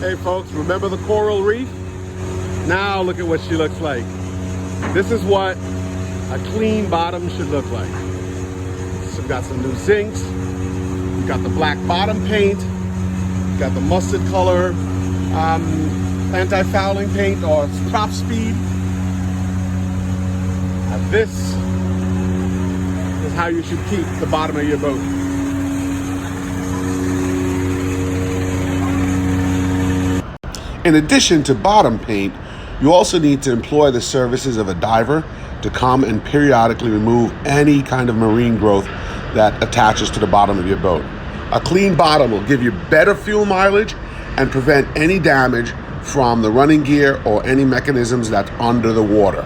Hey folks, remember the coral reef? Now look at what she looks like. This is what a clean bottom should look like. So we've got some new zincs, we've got the black bottom paint, we've got the mustard color anti-fouling paint or prop speed. And this is how you should keep the bottom of your boat. In addition to bottom paint, you also need to employ the services of a diver to come and periodically remove any kind of marine growth that attaches to the bottom of your boat. A clean bottom will give you better fuel mileage and prevent any damage from the running gear or any mechanisms that's under the water.